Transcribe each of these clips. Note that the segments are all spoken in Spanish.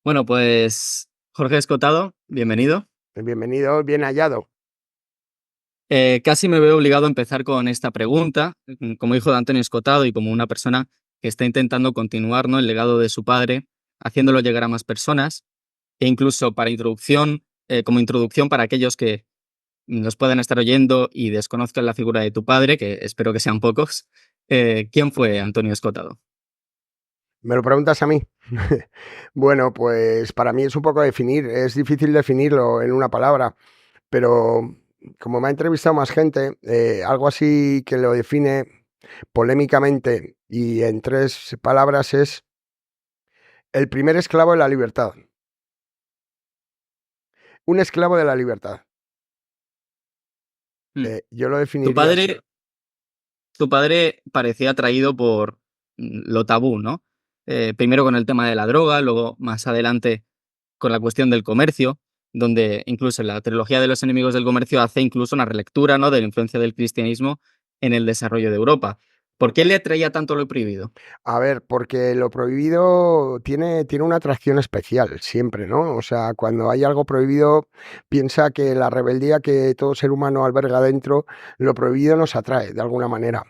Bueno, pues Jorge Escotado, bienvenido. Bienvenido, bien hallado. Casi me veo obligado a empezar con esta pregunta, como hijo de Antonio Escotado y como una persona que está intentando continuar, ¿no?, el legado de su padre, haciéndolo llegar a más personas, e incluso como introducción para aquellos que nos puedan estar oyendo y desconozcan la figura de tu padre, que espero que sean pocos. ¿Quién fue Antonio Escotado? ¿Me lo preguntas a mí? Bueno, pues para mí es un poco definir, es difícil definirlo en una palabra, pero como me ha entrevistado más gente, algo así que lo define polémicamente y en 3 palabras es el primer esclavo de la libertad. Un esclavo de la libertad. Mm. Yo lo Tu definiría así. padre, tu padre parecía atraído por lo tabú, ¿no? Primero con el tema de la droga, luego más adelante con la cuestión del comercio, donde incluso en la trilogía de los enemigos del comercio hace incluso una relectura, ¿no?, de la influencia del cristianismo en el desarrollo de Europa. ¿Por qué le atraía tanto lo prohibido? A ver, porque lo prohibido tiene una atracción especial siempre, ¿no? O sea, cuando hay algo prohibido, piensa que la rebeldía que todo ser humano alberga dentro, lo prohibido nos atrae de alguna manera.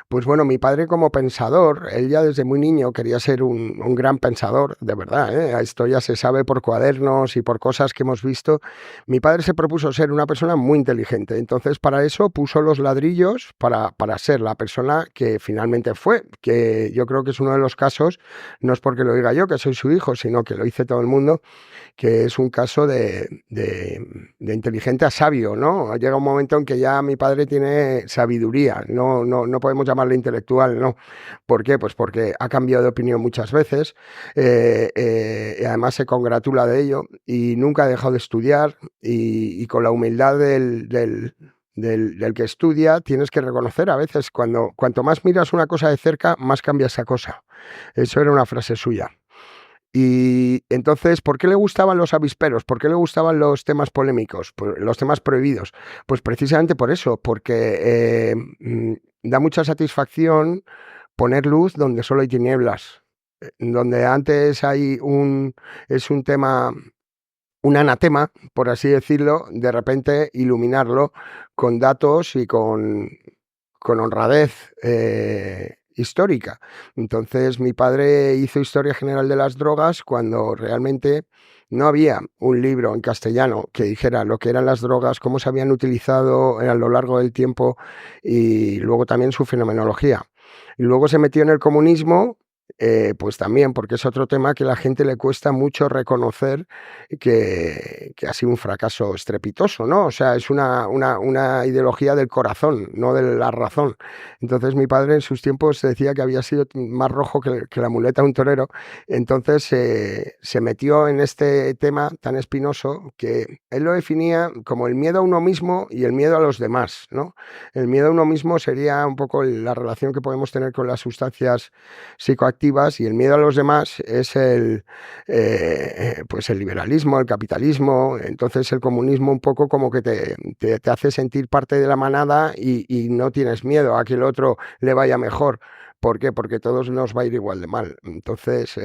Pues bueno, mi padre como pensador, él ya desde muy niño quería ser un gran pensador, de verdad, ¿eh? Esto ya se sabe por cuadernos y por cosas que hemos visto. Mi padre se propuso ser una persona muy inteligente, entonces para eso puso los ladrillos para ser la persona que finalmente fue, que yo creo que es uno de los casos, no es porque lo diga yo, que soy su hijo, sino que lo dice todo el mundo, que es un caso de inteligente a sabio, ¿no? Llega un momento en que ya mi padre tiene sabiduría, no podemos llamarle intelectual, no. ¿Por qué? Pues porque ha cambiado de opinión muchas veces, y además se congratula de ello y nunca ha dejado de estudiar y con la humildad del que estudia, tienes que reconocer a veces cuanto más miras una cosa de cerca, más cambia esa cosa. Eso era una frase suya. Y entonces, ¿por qué le gustaban los avisperos? ¿Por qué le gustaban los temas polémicos? Los temas prohibidos. Pues precisamente por eso, porque da mucha satisfacción poner luz donde solo hay tinieblas. Donde antes es un tema, un anatema, por así decirlo, de repente iluminarlo con datos y con honradez histórica. Entonces mi padre hizo Historia General de las Drogas cuando realmente no había un libro en castellano que dijera lo que eran las drogas, cómo se habían utilizado a lo largo del tiempo y luego también su fenomenología. Y luego se metió en el comunismo, pues también, porque es otro tema que a la gente le cuesta mucho reconocer que ha sido un fracaso estrepitoso, ¿no? O sea, es una ideología del corazón, no de la razón. Entonces mi padre en sus tiempos decía que había sido más rojo que la muleta de un torero, entonces se metió en este tema tan espinoso que él lo definía como el miedo a uno mismo y el miedo a los demás, ¿no? El miedo a uno mismo sería un poco la relación que podemos tener con las sustancias psicoactivas y el miedo a los demás es pues el liberalismo, el capitalismo, entonces el comunismo un poco como que te hace sentir parte de la manada y no tienes miedo a que el otro le vaya mejor. ¿Por qué? Porque todos nos va a ir igual de mal. Entonces,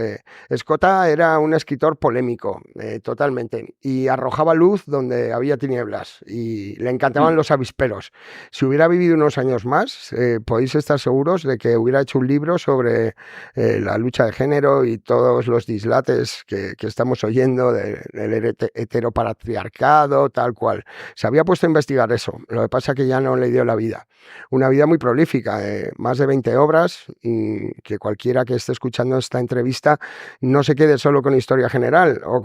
Escota era un escritor polémico, totalmente, y arrojaba luz donde había tinieblas, y le encantaban Mm. los avisperos. Si hubiera vivido unos años más, podéis estar seguros de que hubiera hecho un libro sobre la lucha de género y todos los dislates que estamos oyendo del heteropatriarcado, tal cual. Se había puesto a investigar eso, lo que pasa es que ya no le dio la vida. Una vida muy prolífica, más de 20 obras, y que cualquiera que esté escuchando esta entrevista no se quede solo con Historia General o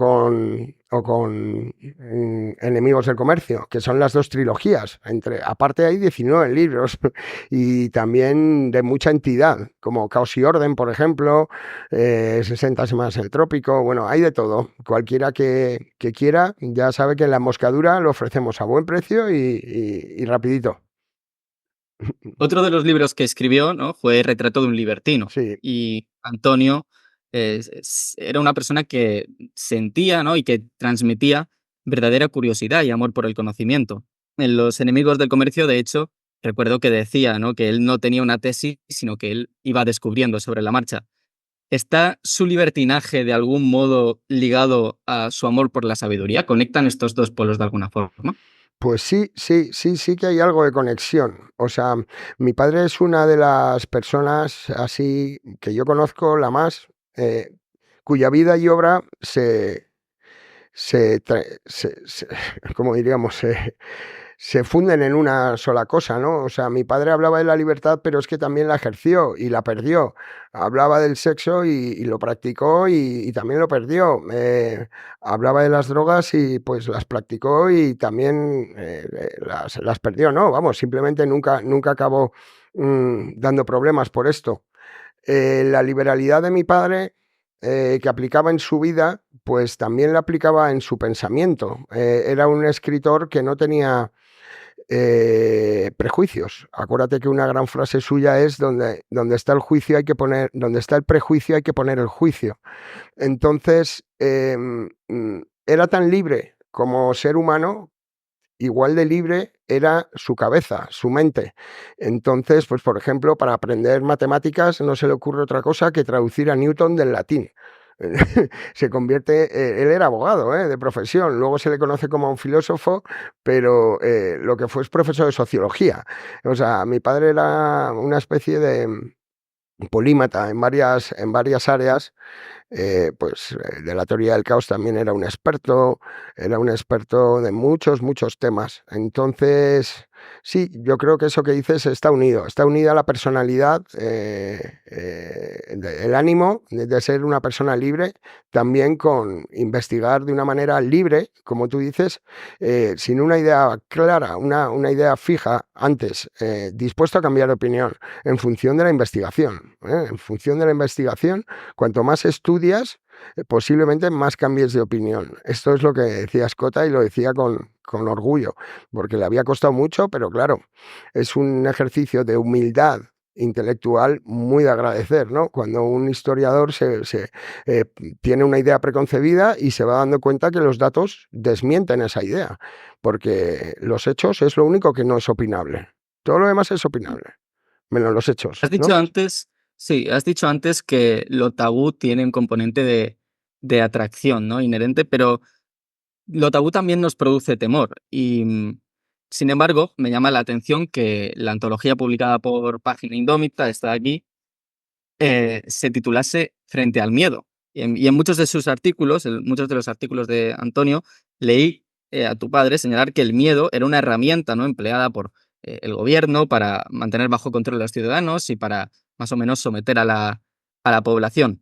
con Enemigos del Comercio, que son las dos trilogías. Aparte hay 19 libros y también de mucha entidad, como Caos y Orden, por ejemplo, 60 semanas en el trópico, bueno, hay de todo. Cualquiera que quiera ya sabe que en la moscadura lo ofrecemos a buen precio y rapidito. Otro de los libros que escribió, ¿no?, fue Retrato de un libertino. Sí, Y Antonio era una persona que sentía, ¿no?, y que transmitía verdadera curiosidad y amor por el conocimiento. En Los enemigos del comercio, de hecho, recuerdo que decía, ¿no?, que él no tenía una tesis, sino que él iba descubriendo sobre la marcha. ¿Está su libertinaje de algún modo ligado a su amor por la sabiduría? ¿Conectan estos dos polos de alguna forma? Pues sí, sí, sí, sí que hay algo de conexión. O sea, mi padre es una de las personas así que yo conozco, la más, cuya vida y obra se ¿cómo diríamos? Se funden en una sola cosa, ¿no? O sea, mi padre hablaba de la libertad, pero es que también la ejerció y la perdió. Hablaba del sexo y lo practicó y también lo perdió. Hablaba de las drogas y pues las practicó y también las perdió, ¿no? Vamos, simplemente nunca acabó dando problemas por esto. La liberalidad de mi padre, que aplicaba en su vida, pues también la aplicaba en su pensamiento. Era un escritor que no tenía prejuicios. Acuérdate que una gran frase suya es donde está el juicio hay que poner, donde está el prejuicio hay que poner el juicio. Entonces, era tan libre como ser humano, igual de libre era su cabeza, su mente. Entonces, pues por ejemplo, para aprender matemáticas no se le ocurre otra cosa que traducir a Newton del latín. Se convierte, él era abogado, de profesión, luego se le conoce como un filósofo, pero lo que fue es profesor de sociología. O sea, mi padre era una especie de polímata en varias áreas, de la teoría del caos también era un experto de muchos temas. Entonces, sí, yo creo que eso que dices está unida la personalidad, el ánimo de ser una persona libre, también con investigar de una manera libre, como tú dices, sin una idea clara, una idea fija antes, dispuesto a cambiar de opinión en función de la investigación, ¿eh? En función de la investigación, cuanto más estudias, posiblemente más cambies de opinión. Esto es lo que decía Escota y lo decía con orgullo, porque le había costado mucho, pero claro, es un ejercicio de humildad intelectual muy de agradecer, ¿no? Cuando un historiador eh, tiene una idea preconcebida y se va dando cuenta que los datos desmienten esa idea, porque los hechos es lo único que no es opinable. Todo lo demás es opinable, menos los hechos, Has dicho ¿no? antes, sí, has dicho antes que lo tabú tiene un componente de atracción, ¿no? Inherente, pero lo tabú también nos produce temor. Sin embargo, me llama la atención que la antología publicada por Página Indómita, está aquí, se titulase Frente al miedo. Y en muchos de sus artículos, en muchos de los artículos de Antonio, leí a tu padre señalar que el miedo era una herramienta, ¿no?, empleada por el gobierno para mantener bajo control a los ciudadanos y para más o menos someter a la población.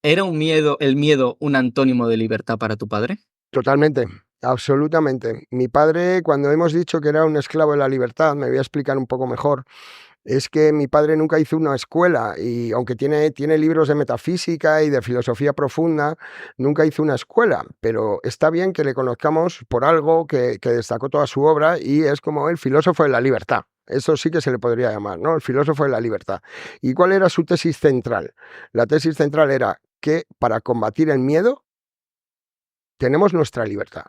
¿Era el miedo un antónimo de libertad para tu padre? Totalmente, absolutamente. Mi padre, cuando hemos dicho que era un esclavo de la libertad, me voy a explicar un poco mejor. Es que mi padre nunca hizo una escuela y aunque tiene libros de metafísica y de filosofía profunda, nunca hizo una escuela, pero está bien que le conozcamos por algo que destacó toda su obra y es como el filósofo de la libertad. Eso sí que se le podría llamar, ¿no? El filósofo de la libertad. ¿Y cuál era su tesis central? La tesis central era que para combatir el miedo tenemos nuestra libertad,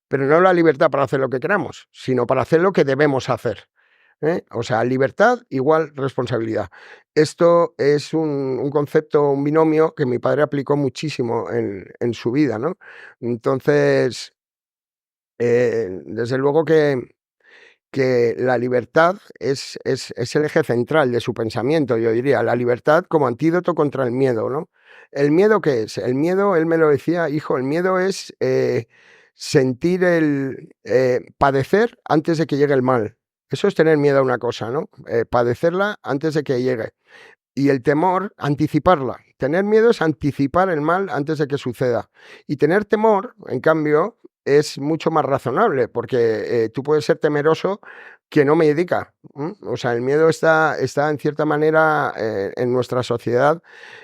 pero no la libertad para hacer lo que queramos, sino para hacer lo que debemos hacer. ¿Eh? O sea, libertad igual responsabilidad. Esto es un concepto, un binomio que mi padre aplicó muchísimo en su vida, ¿no? Entonces, desde luego que la libertad es el eje central de su pensamiento, yo diría, la libertad como antídoto contra el miedo, ¿no? ¿El miedo qué es? El miedo, él me lo decía, hijo, el miedo es sentir padecer antes de que llegue el mal. Eso es tener miedo a una cosa, ¿no? Padecerla antes de que llegue. Y el temor, anticiparla. Tener miedo es anticipar el mal antes de que suceda. Y tener temor, en cambio, es mucho más razonable, porque tú puedes ser temeroso que no medica. O sea, el miedo está en cierta manera en nuestra sociedad.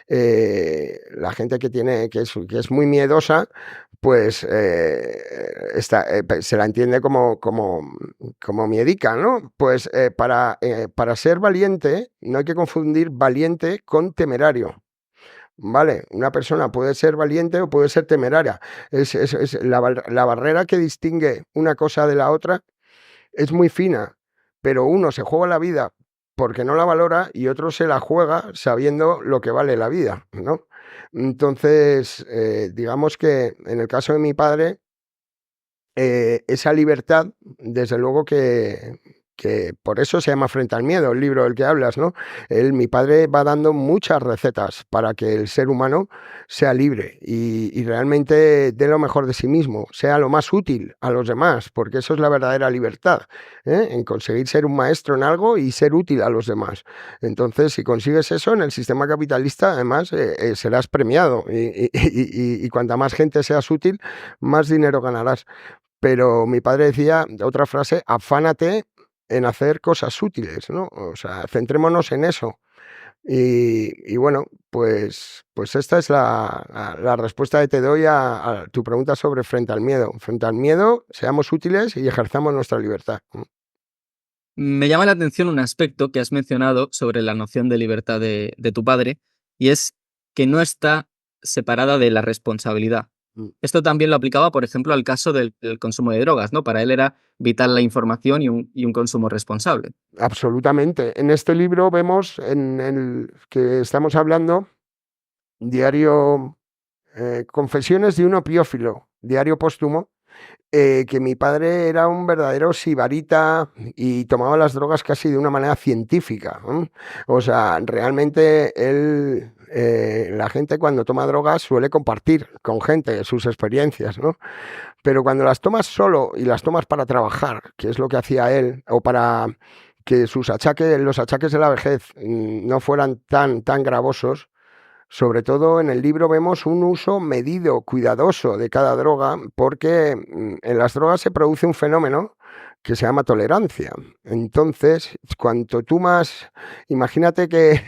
La gente que es muy miedosa, pues se la entiende como miedica, ¿no? Pues para ser valiente no hay que confundir valiente con temerario. Vale, una persona puede ser valiente o puede ser temeraria. Es la barrera que distingue una cosa de la otra es muy fina, pero uno se juega la vida porque no la valora y otro se la juega sabiendo lo que vale la vida, ¿no? Entonces, digamos que en el caso de mi padre, esa libertad, desde luego que por eso se llama Frente al miedo, el libro del que hablas, ¿no? Mi padre va dando muchas recetas para que el ser humano sea libre y realmente dé lo mejor de sí mismo, sea lo más útil a los demás, porque eso es la verdadera libertad, ¿eh? En conseguir ser un maestro en algo y ser útil a los demás. Entonces, si consigues eso en el sistema capitalista, además, serás premiado y cuanta más gente seas útil, más dinero ganarás. Pero mi padre decía otra frase: "Afánate en hacer cosas útiles", ¿no? O sea, centrémonos en eso. Y bueno, pues esta es la respuesta que te doy a tu pregunta sobre Frente al miedo. Frente al miedo, seamos útiles y ejerzamos nuestra libertad. Me llama la atención un aspecto que has mencionado sobre la noción de libertad de tu padre, y es que no está separada de la responsabilidad. Mm. Esto también lo aplicaba, por ejemplo, al caso del consumo de drogas, ¿no? Para él era vital la información y un consumo responsable. Absolutamente. En este libro vemos, en el que estamos hablando, diario, Confesiones de un opiófilo, diario póstumo, que mi padre era un verdadero sibarita y tomaba las drogas casi de una manera científica, ¿m? O sea, realmente él, la gente cuando toma drogas suele compartir con gente sus experiencias, ¿no? Pero cuando las tomas solo y las tomas para trabajar, que es lo que hacía él, o para que sus achaques, los achaques de la vejez no fueran tan gravosos, sobre todo en el libro vemos un uso medido, cuidadoso de cada droga, porque en las drogas se produce un fenómeno que se llama tolerancia. Entonces, cuanto tú más, imagínate que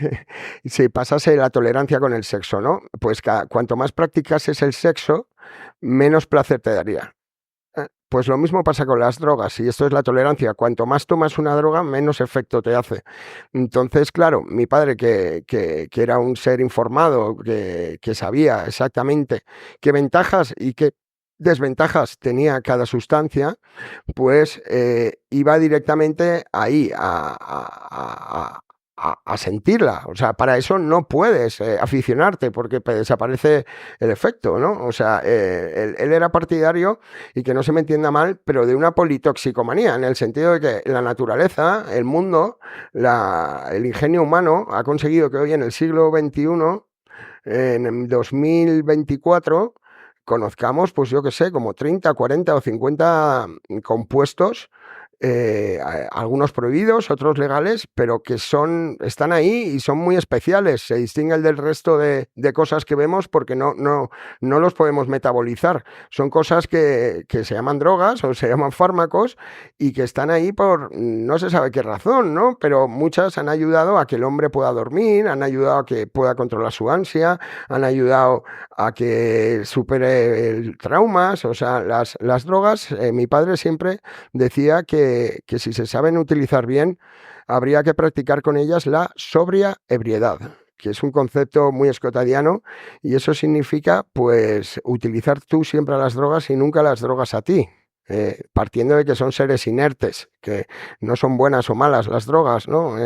se pasase la tolerancia con el sexo, ¿no? Pues cuanto más practicases el sexo, menos placer te daría. Pues lo mismo pasa con las drogas, y esto es la tolerancia. Cuanto más tomas una droga, menos efecto te hace. Entonces, claro, mi padre, que era un ser informado, que sabía exactamente qué ventajas y qué desventajas tenía cada sustancia, pues iba directamente ahí a sentirla. O sea, para eso no puedes aficionarte porque desaparece el efecto, ¿no? O sea, él era partidario, y que no se me entienda mal, pero de una politoxicomanía, en el sentido de que la naturaleza, el mundo, el ingenio humano ha conseguido que hoy en el siglo XXI, en 2024, conozcamos, pues yo qué sé, como 30, 40 o 50 compuestos, algunos prohibidos, otros legales, pero que están ahí y son muy especiales. Se distinguen del resto de cosas que vemos porque no los podemos metabolizar. Son cosas que se llaman drogas o se llaman fármacos y que están ahí por no se sabe qué razón, ¿no? Pero muchas han ayudado a que el hombre pueda dormir, han ayudado a que pueda controlar su ansia, han ayudado a que supere traumas. O sea, las drogas, mi padre siempre decía que si se saben utilizar bien, habría que practicar con ellas la sobria ebriedad, que es un concepto muy escotadiano, y eso significa, pues, utilizar tú siempre a las drogas y nunca las drogas a ti. Partiendo de que son seres inertes, que no son buenas o malas las drogas, ¿no?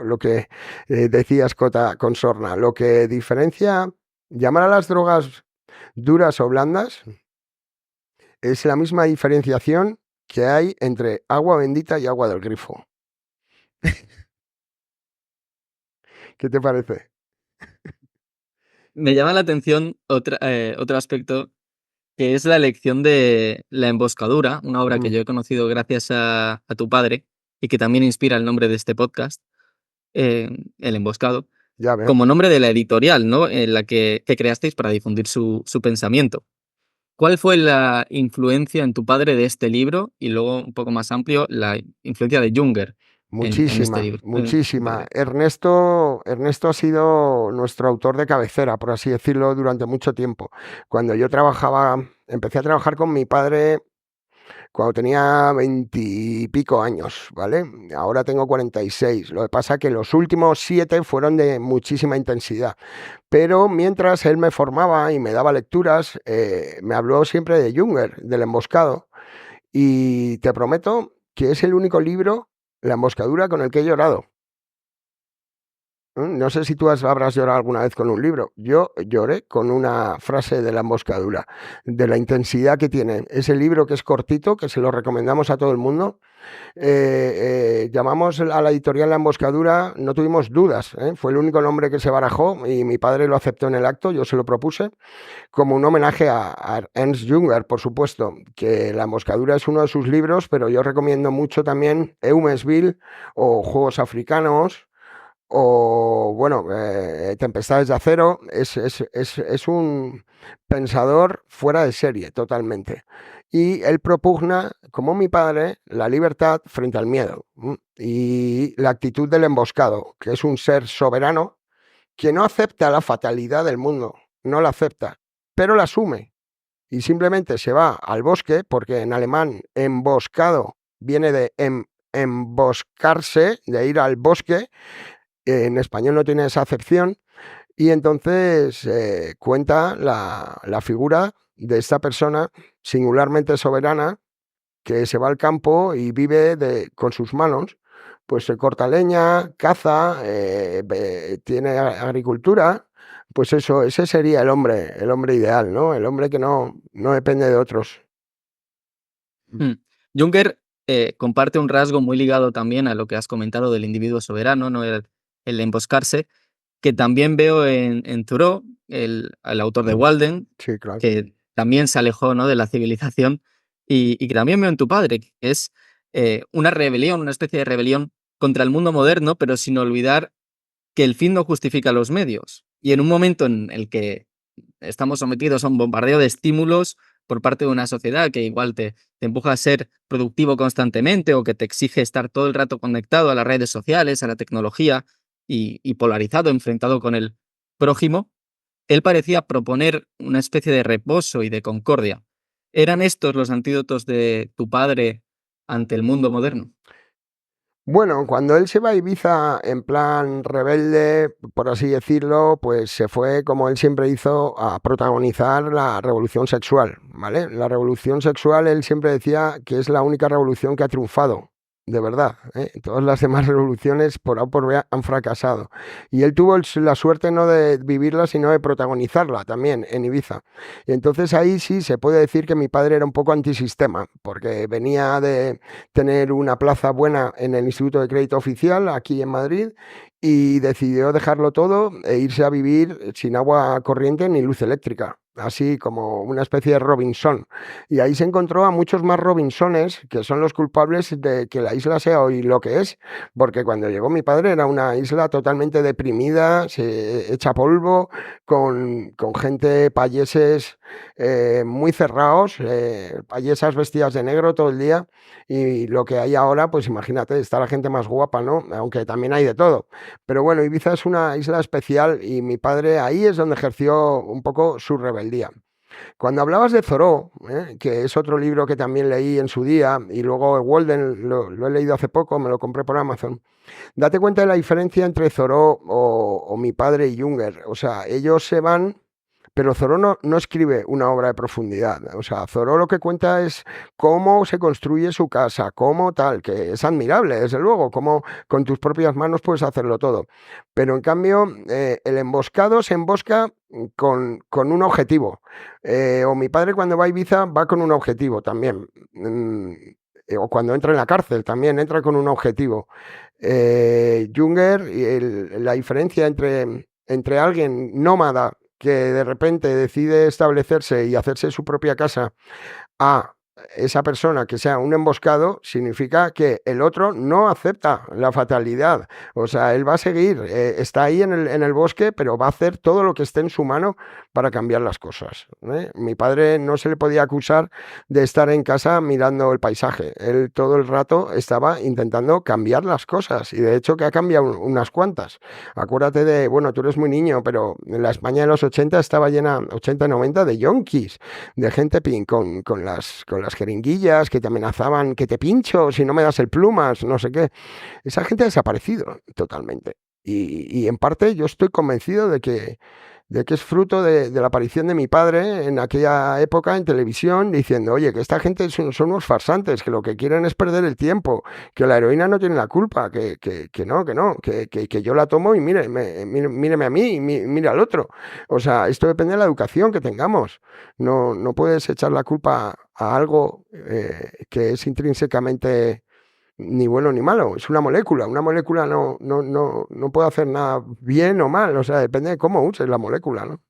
Lo que decía Escota con sorna, lo que diferencia, llamar a las drogas duras o blandas, es la misma diferenciación que hay entre agua bendita y agua del grifo. ¿Qué te parece? Me llama la atención otro aspecto, que es la elección de La emboscadura, una obra que Mm, yo he conocido gracias a tu padre y que también inspira el nombre de este podcast, El Emboscado, ya veo. como nombre de la editorial, ¿no? En la que creasteis para difundir su pensamiento. ¿Cuál fue la influencia en tu padre de este libro? Y luego, un poco más amplio, la influencia de Junger en este Muchísima, libro, en tu muchísima. padre. Ernesto ha sido nuestro autor de cabecera, por así decirlo, durante mucho tiempo. Cuando yo empecé a trabajar con mi padre cuando tenía 20 y pico años, ¿vale? Ahora tengo 46. Lo que pasa es que los últimos 7 fueron de muchísima intensidad. Pero mientras él me formaba y me daba lecturas, me habló siempre de Junger, del Emboscado. Y te prometo que es el único libro, La emboscadura, con el que he llorado. No sé si tú habrás llorado alguna vez con un libro. Yo lloré con una frase de La emboscadura, de la intensidad que tiene ese libro, que es cortito, que se lo recomendamos a todo el mundo. Llamamos a la editorial La Emboscadura, no tuvimos dudas, ¿eh? Fue el único nombre que se barajó y mi padre lo aceptó en el acto, yo se lo propuse, como un homenaje a Ernst Jünger, por supuesto, que La Emboscadura es uno de sus libros, pero yo recomiendo mucho también Eumesville o Juegos Africanos, o bueno, Tempestades de Acero. Es un pensador fuera de serie totalmente. Y él propugna, como mi padre, la libertad frente al miedo, y la actitud del emboscado, que es un ser soberano que no acepta la fatalidad del mundo, no la acepta, pero la asume y simplemente se va al bosque, porque en alemán emboscado viene de emboscarse, de ir al bosque. En español no tiene esa acepción, y entonces cuenta la figura de esta persona singularmente soberana, que se va al campo y vive con sus manos, pues se corta leña, caza, tiene agricultura. Pues eso, ese sería el hombre ideal, ¿no? El hombre que no depende de otros. Mm. Junger comparte un rasgo muy ligado también a lo que has comentado del individuo soberano, ¿no? El emboscarse, que también veo en Thoreau, el autor de Walden, Sí, claro. que también se alejó, ¿no?, de la civilización, y que también veo en tu padre, que es una rebelión, una especie de rebelión contra el mundo moderno, pero sin olvidar que el fin no justifica los medios. Y en un momento en el que estamos sometidos a un bombardeo de estímulos por parte de una sociedad que igual te empuja a ser productivo constantemente o que te exige estar todo el rato conectado a las redes sociales, a la tecnología y polarizado, enfrentado con el prójimo, él parecía proponer una especie de reposo y de concordia. ¿Eran estos los antídotos de tu padre ante el mundo moderno? Bueno, cuando él se va a Ibiza en plan rebelde, por así decirlo, pues se fue, como él siempre hizo, a protagonizar la revolución sexual, ¿vale? La revolución sexual, él siempre decía que es la única revolución que ha triunfado, de verdad, ¿eh? Todas las demás revoluciones por A o por B han fracasado. Y él tuvo la suerte no de vivirla, sino de protagonizarla también en Ibiza. Y entonces ahí sí se puede decir que mi padre era un poco antisistema, porque venía de tener una plaza buena en el Instituto de Crédito Oficial aquí en Madrid, y decidió dejarlo todo e irse a vivir sin agua corriente ni luz eléctrica, así como una especie de Robinson. Y ahí se encontró a muchos más Robinsones, que son los culpables de que la isla sea hoy lo que es, porque cuando llegó mi padre era una isla totalmente deprimida, hecha polvo, con gente, payeses muy cerrados, payesas vestidas de negro todo el día. Y lo que hay ahora, pues imagínate, está la gente más guapa, ¿no? Aunque también hay de todo. Pero bueno, Ibiza es una isla especial y mi padre ahí es donde ejerció un poco su rebeldía. Cuando hablabas de Thoreau, que es otro libro que también leí en su día, y luego Walden lo he leído hace poco, me lo compré por Amazon, date cuenta de la diferencia entre Thoreau o mi padre y Junger. O sea, ellos se van, pero Thoreau no escribe una obra de profundidad. O sea, Thoreau lo que cuenta es cómo se construye su casa, cómo tal, que es admirable, desde luego, cómo con tus propias manos puedes hacerlo todo. Pero en cambio, el emboscado se embosca con un objetivo. O mi padre cuando va a Ibiza va con un objetivo también. O cuando entra en la cárcel también entra con un objetivo. Junger, la diferencia entre alguien nómada que de repente decide establecerse y hacerse su propia casa, a esa persona que sea un emboscado, significa que el otro no acepta la fatalidad. O sea, él va a seguir, está ahí en el bosque, pero va a hacer todo lo que esté en su mano para cambiar las cosas, ¿eh? Mi padre no se le podía acusar de estar en casa mirando el paisaje. Él todo el rato estaba intentando cambiar las cosas, y de hecho que ha cambiado unas cuantas. Acuérdate de, bueno, tú eres muy niño, pero en la España de los 80 estaba llena, 80 y 90, de yonkis, de gente con las jeringuillas que te amenazaban, que te pincho si no me das el plumas, no sé qué. Esa gente ha desaparecido totalmente. Y en parte yo estoy convencido de que es fruto de la aparición de mi padre en aquella época en televisión, diciendo, oye, que esta gente son unos farsantes, que lo que quieren es perder el tiempo, que la heroína no tiene la culpa, que yo la tomo y míreme a mí y mire al otro. O sea, esto depende de la educación que tengamos. No puedes echar la culpa a algo que es intrínsecamente ni bueno ni malo, es una molécula no puede hacer nada bien o mal, o sea, depende de cómo uses la molécula, ¿no?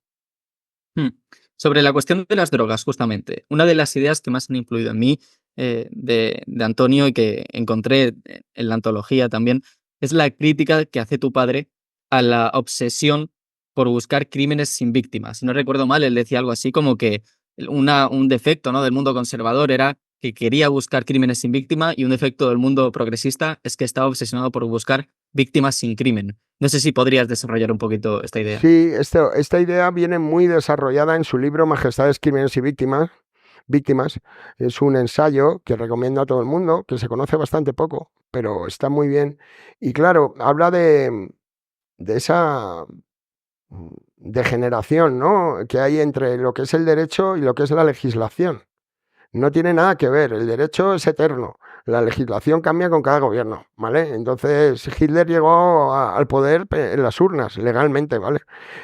Mm. Sobre la cuestión de las drogas, justamente, una de las ideas que más han influido en mí, de Antonio y que encontré en la antología también, es la crítica que hace tu padre a la obsesión por buscar crímenes sin víctimas. Si no recuerdo mal, él decía algo así como que un defecto, ¿no?, del mundo conservador era que quería buscar crímenes sin víctima y un defecto del mundo progresista es que estaba obsesionado por buscar víctimas sin crimen. No sé si podrías desarrollar un poquito esta idea. Sí, esta idea viene muy desarrollada en su libro Majestades, Crímenes y Víctimas. Es un ensayo que recomiendo a todo el mundo, que se conoce bastante poco, pero está muy bien. Y claro, habla de esa degeneración, ¿no?, que hay entre lo que es el derecho y lo que es la legislación. No tiene nada que ver, el derecho es eterno, la legislación cambia con cada gobierno, ¿vale? Entonces Hitler llegó al poder en las urnas, legalmente, ¿vale?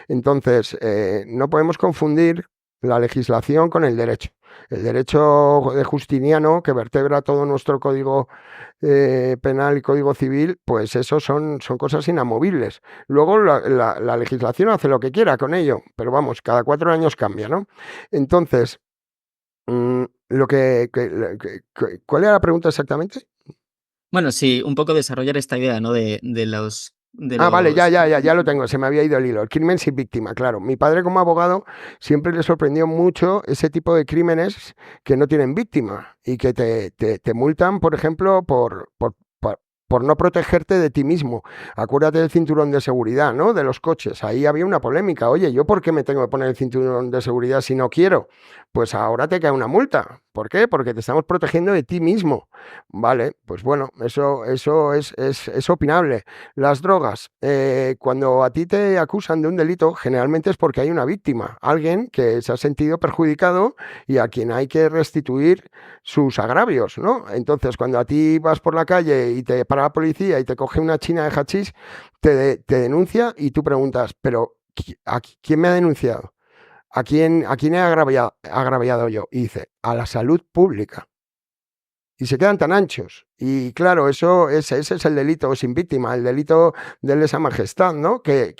Entonces no podemos confundir la legislación con el derecho. El derecho de Justiniano, que vertebra todo nuestro código penal y código civil, pues eso son cosas inamovibles. Luego la legislación hace lo que quiera con ello, pero vamos, cada 4 años cambia, ¿no? Entonces, lo ¿cuál era la pregunta exactamente? Bueno, sí, un poco desarrollar esta idea, ¿no? De los de Ah, vale, los ya lo tengo, se me había ido el hilo. El crimen sin víctima, claro. Mi padre como abogado siempre le sorprendió mucho ese tipo de crímenes que no tienen víctima y que te multan, por ejemplo, por no protegerte de ti mismo. Acuérdate del cinturón de seguridad, ¿no?, de los coches. Ahí había una polémica. Oye, ¿yo por qué me tengo que poner el cinturón de seguridad si no quiero? Pues ahora te cae una multa. ¿Por qué? Porque te estamos protegiendo de ti mismo. Vale, pues bueno, eso es opinable. Las drogas, cuando a ti te acusan de un delito, generalmente es porque hay una víctima, alguien que se ha sentido perjudicado y a quien hay que restituir sus agravios, ¿no? Entonces, cuando a ti vas por la calle y te para la policía y te coge una china de hachís, te denuncia y tú preguntas, pero ¿quién me ha denunciado? ¿A quién he agraviado yo? Y dice, a la salud pública. Y se quedan tan anchos. Y claro, ese es el delito sin víctima, el delito de lesa majestad, ¿no? Que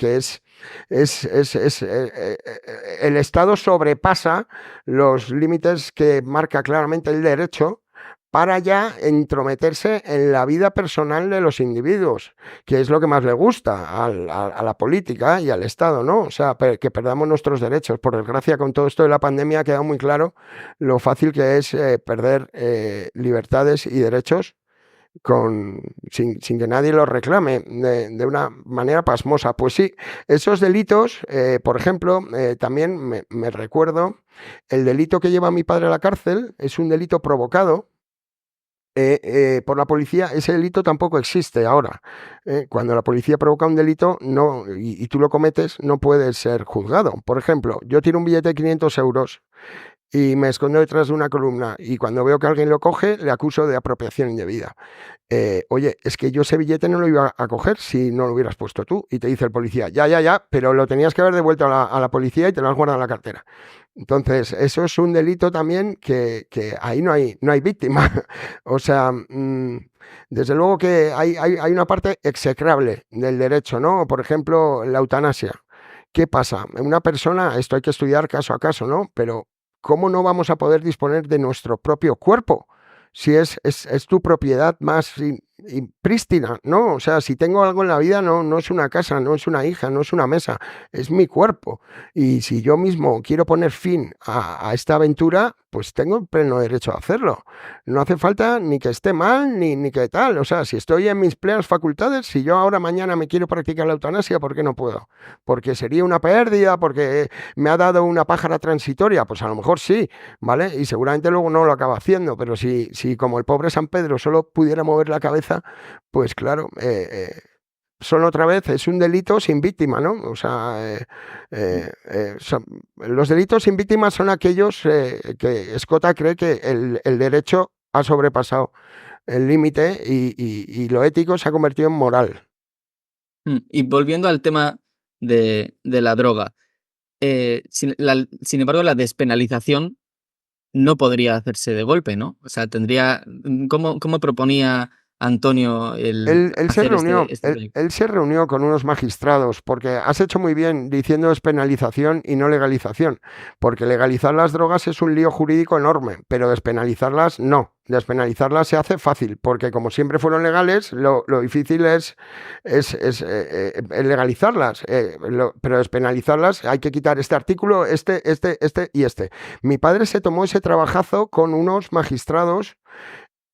el Estado sobrepasa los límites que marca claramente el derecho para ya entrometerse en la vida personal de los individuos, que es lo que más le gusta a la política y al Estado, ¿no? O sea, que perdamos nuestros derechos. Por desgracia, con todo esto de la pandemia ha quedado muy claro lo fácil que es perder libertades y derechos sin que nadie los reclame de una manera pasmosa. Pues sí, esos delitos, por ejemplo, también me recuerdo, el delito que lleva a mi padre a la cárcel es un delito provocado por la policía. Ese delito tampoco existe ahora. Cuando la policía provoca un delito y tú lo cometes, no puedes ser juzgado. Por ejemplo, yo tiro un billete de 500 euros y me escondo detrás de una columna y cuando veo que alguien lo coge, le acuso de apropiación indebida. Oye, es que yo ese billete no lo iba a coger si no lo hubieras puesto tú. Y te dice el policía, ya, pero lo tenías que haber devuelto a la policía y te lo has guardado en la cartera. Entonces, eso es un delito también que ahí no hay víctima. O sea, desde luego que hay una parte execrable del derecho, ¿no? Por ejemplo, la eutanasia. ¿Qué pasa? Una persona, esto hay que estudiar caso a caso, ¿no? Pero ¿cómo no vamos a poder disponer de nuestro propio cuerpo? Si es tu propiedad más prístina, ¿no? O sea, si tengo algo en la vida, no es una casa, no es una hija, no es una mesa, es mi cuerpo. Y si yo mismo quiero poner fin a esta aventura, pues tengo el pleno derecho a hacerlo. No hace falta ni que esté mal, ni que tal. O sea, si estoy en mis plenas facultades, si yo ahora mañana me quiero practicar la eutanasia, ¿por qué no puedo? Porque sería una pérdida, porque me ha dado una pájara transitoria, pues a lo mejor sí, ¿vale? Y seguramente luego no lo acaba haciendo, pero si como el pobre San Pedro solo pudiera mover la cabeza, pues claro, son otra vez, es un delito sin víctima, ¿no? O sea, los delitos sin víctima son aquellos que Escota cree que el derecho ha sobrepasado el límite y lo ético se ha convertido en moral. Y volviendo al tema de la droga, sin embargo, la despenalización no podría hacerse de golpe, ¿no? O sea, ¿cómo proponía Antonio el Él se hacer reunió, este proyecto? él se reunió con unos magistrados, porque has hecho muy bien diciendo despenalización y no legalización, porque legalizar las drogas es un lío jurídico enorme, pero despenalizarlas no. Despenalizarlas se hace fácil, porque como siempre fueron legales, lo difícil es legalizarlas, pero despenalizarlas hay que quitar este artículo, este y este. Mi padre se tomó ese trabajazo con unos magistrados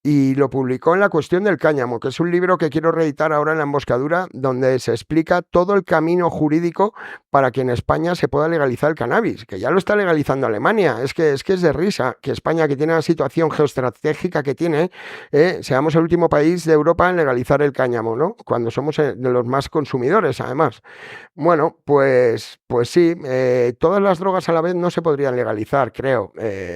y lo publicó en La cuestión del cáñamo, que es un libro que quiero reeditar ahora en La emboscadura, donde se explica todo el camino jurídico para que en España se pueda legalizar el cannabis, que ya lo está legalizando Alemania. Es de risa que España, que tiene la situación geoestratégica que tiene, seamos el último país de Europa en legalizar el cáñamo, ¿no? Cuando somos de los más consumidores, además. Bueno, pues sí, todas las drogas a la vez no se podrían legalizar, creo,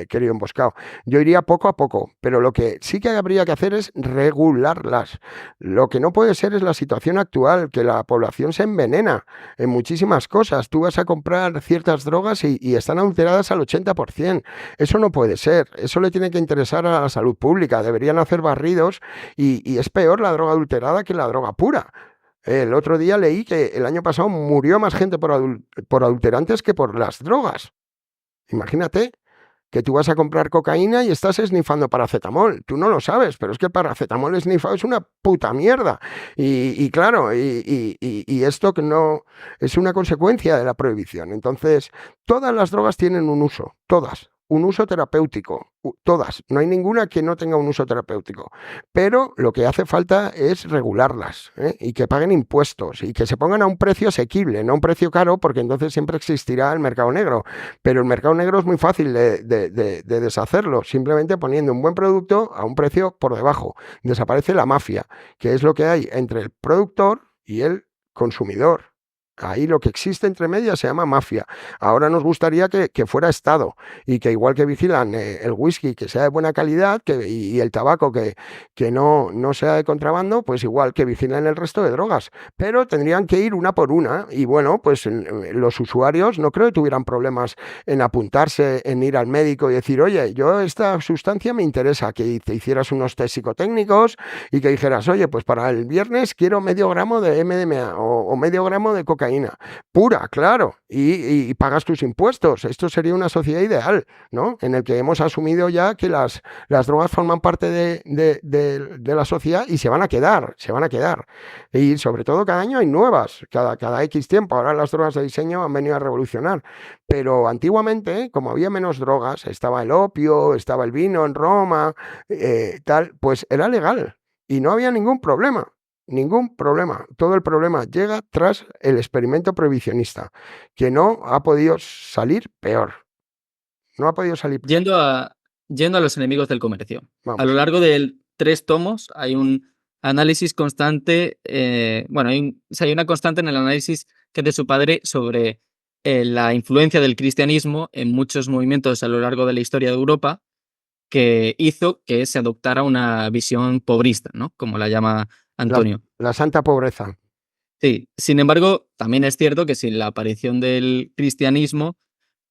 querido emboscado. Yo iría poco a poco, pero lo que sí que habría que hacer es regularlas. Lo que no puede ser es la situación actual, que la población se envenena en muchísimas cosas. Tú vas a comprar ciertas drogas y están adulteradas al 80%. Eso no puede ser. Eso le tiene que interesar a la salud pública. Deberían hacer barridos y es peor la droga adulterada que la droga pura. El otro día leí que el año pasado murió más gente por adulterantes que por las drogas. Imagínate que tú vas a comprar cocaína y estás esnifando paracetamol. Tú no lo sabes, pero es que el paracetamol esnifado es una puta mierda. Y claro, y esto que no es una consecuencia de la prohibición. Entonces, todas las drogas tienen un uso, todas. Un uso terapéutico, todas. No hay ninguna que no tenga un uso terapéutico. Pero lo que hace falta es regularlas, ¿eh? Y que paguen impuestos y que se pongan a un precio asequible, no a un precio caro, porque entonces siempre existirá el mercado negro. Pero el mercado negro es muy fácil de deshacerlo, simplemente poniendo un buen producto a un precio por debajo. Desaparece la mafia, que es lo que hay entre el productor y el consumidor. Ahí lo que existe entre medias se llama mafia. Ahora nos gustaría que fuera Estado y que igual que vigilan el whisky que sea de buena calidad y el tabaco que no sea de contrabando, pues igual que vigilan el resto de drogas. Pero tendrían que ir una por una y bueno, pues los usuarios no creo que tuvieran problemas en apuntarse, en ir al médico y decir, oye, yo esta sustancia me interesa, que te hicieras unos test psicotécnicos y que dijeras, oye, pues para el viernes quiero medio gramo de MDMA o medio gramo de cocaína pura, claro, y pagas tus impuestos. Esto sería una sociedad ideal, ¿no? En el que hemos asumido ya que las drogas forman parte de la sociedad y se van a quedar. Y sobre todo cada año hay nuevas, cada X tiempo. Ahora las drogas de diseño han venido a revolucionar. Pero antiguamente, como había menos drogas, estaba el opio, estaba el vino en Roma, tal, pues era legal y no había ningún problema. Ningún problema. Todo el problema llega tras el experimento prohibicionista, que no ha podido salir peor. No ha podido salir. Yendo a los enemigos del comercio. A lo Vamos. largo de 3 tomos hay un análisis constante, hay una constante en el análisis que es de su padre sobre la influencia del cristianismo en muchos movimientos a lo largo de la historia de Europa, que hizo que se adoptara una visión pobrista, ¿no? Como la llama La, Antonio. la santa pobreza. Sí, sin embargo, también es cierto que sin la aparición del cristianismo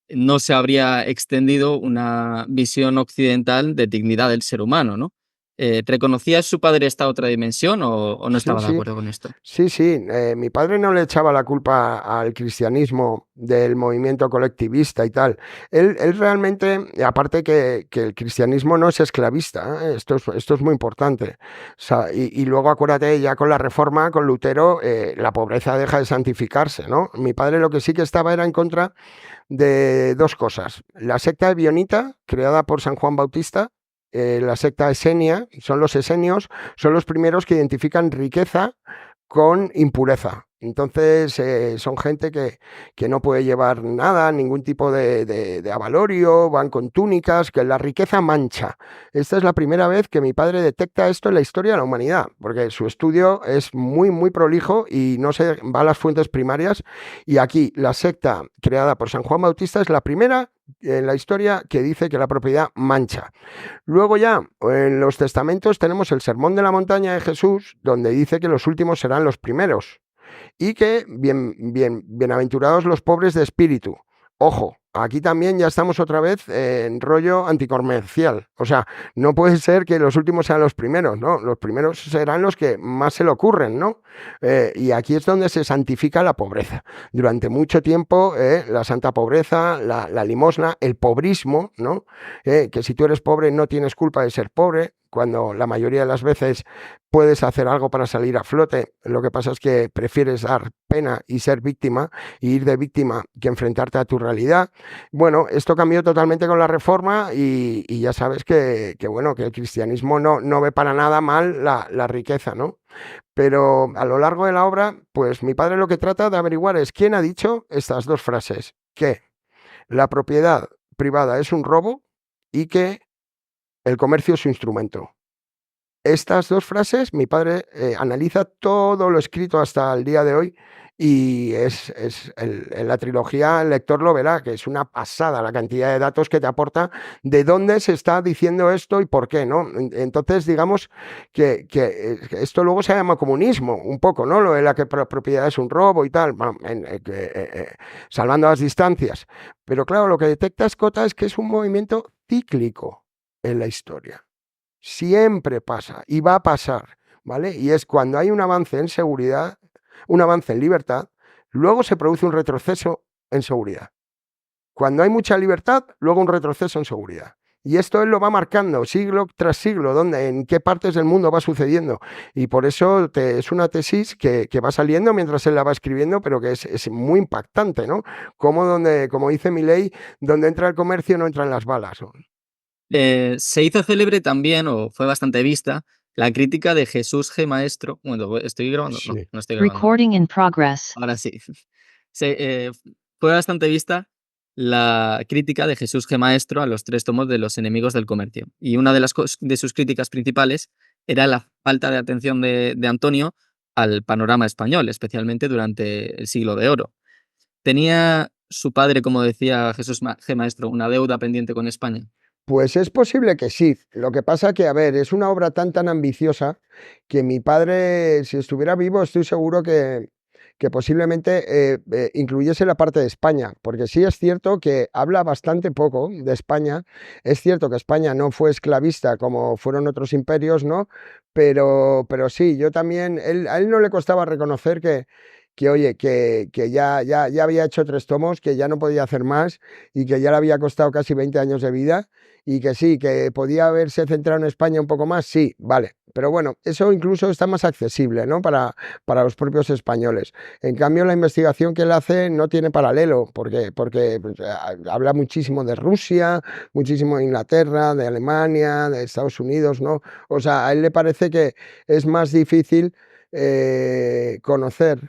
no se habría extendido una visión occidental de dignidad del ser humano, ¿no? ¿Reconocía su padre esta otra dimensión o no Sí, estaba de sí. acuerdo con esto? Sí. Mi padre no le echaba la culpa al cristianismo del movimiento colectivista y tal. Él realmente, aparte que el cristianismo no es esclavista, ¿eh? Esto es muy importante. O sea, y luego acuérdate, ya con la reforma, con Lutero, la pobreza deja de santificarse, ¿no? Mi padre lo que sí que estaba era en contra de dos cosas. La secta ebionita, creada por San Juan Bautista, la secta esenia, son los esenios, son los primeros que identifican riqueza con impureza. Entonces, son gente que no puede llevar nada, ningún tipo de avalorio, van con túnicas, que la riqueza mancha. Esta es la primera vez que mi padre detecta esto en la historia de la humanidad, porque su estudio es muy, muy prolijo y no se va a las fuentes primarias. Y aquí la secta creada por San Juan Bautista es la primera en la historia que dice que la propiedad mancha. Luego ya, en los testamentos tenemos el Sermón de la Montaña de Jesús, donde dice que los últimos serán los primeros y que bienaventurados los pobres de espíritu. Ojo, aquí también ya estamos otra vez en rollo anticomercial. O sea, no puede ser que los últimos sean los primeros, ¿no? Los primeros serán los que más se le ocurren, ¿no? Y aquí es donde se santifica la pobreza. Durante mucho tiempo, la santa pobreza, la limosna, el pobrismo, ¿no? Que si tú eres pobre no tienes culpa de ser pobre, cuando la mayoría de las veces puedes hacer algo para salir a flote. Lo que pasa es que prefieres dar pena y ser víctima, y ir de víctima que enfrentarte a tu realidad. Bueno, esto cambió totalmente con la Reforma y ya sabes bueno, que el cristianismo no ve para nada mal la riqueza, ¿no? Pero a lo largo de la obra, pues mi padre lo que trata de averiguar es quién ha dicho estas dos frases, que la propiedad privada es un robo y que el comercio es su instrumento. Estas dos frases, mi padre analiza todo lo escrito hasta el día de hoy y en la trilogía el lector lo verá, que es una pasada la cantidad de datos que te aporta de dónde se está diciendo esto y por qué, ¿no? Entonces, digamos que esto luego se llama comunismo, un poco, ¿no? Lo de la que propiedad es un robo y tal, salvando las distancias. Pero claro, lo que detecta Escota es que es un movimiento cíclico en la historia. Siempre pasa y va a pasar, ¿vale? Y es cuando hay un avance en seguridad, un avance en libertad, luego se produce un retroceso en seguridad. Cuando hay mucha libertad, luego un retroceso en seguridad. Y esto él lo va marcando siglo tras siglo, en qué partes del mundo va sucediendo. Y por eso es una tesis que va saliendo mientras él la va escribiendo, pero que es muy impactante, ¿no? Como dice Milei, donde entra el comercio no entran las balas, ¿no? Se hizo célebre también, o fue bastante vista, la crítica de Jesús G. Maestro. Bueno, ¿estoy grabando? No, Sí. no estoy grabando. Recording in progress. Ahora sí. Fue bastante vista la crítica de Jesús G. Maestro a los 3 tomos de Los enemigos del comercio. Y una de sus críticas principales era la falta de atención de Antonio al panorama español, especialmente durante el Siglo de Oro. ¿Tenía su padre, como decía Jesús G. Maestro, una deuda pendiente con España? Pues es posible que sí. Lo que pasa que, a ver, es una obra tan ambiciosa que mi padre, si estuviera vivo, estoy seguro que posiblemente incluyese la parte de España, porque sí es cierto que habla bastante poco de España. Es cierto que España no fue esclavista como fueron otros imperios, ¿no? Pero sí, yo también, a él no le costaba reconocer que oye, que ya había hecho 3 tomos, que ya no podía hacer más y que ya le había costado casi 20 años de vida y que sí, que podía haberse centrado en España un poco más, sí, vale. Pero bueno, eso incluso está más accesible, ¿no? Para los propios españoles. En cambio, la investigación que él hace no tiene paralelo, porque pues, habla muchísimo de Rusia, muchísimo de Inglaterra, de Alemania, de Estados Unidos, ¿no? O sea, a él le parece que es más difícil conocer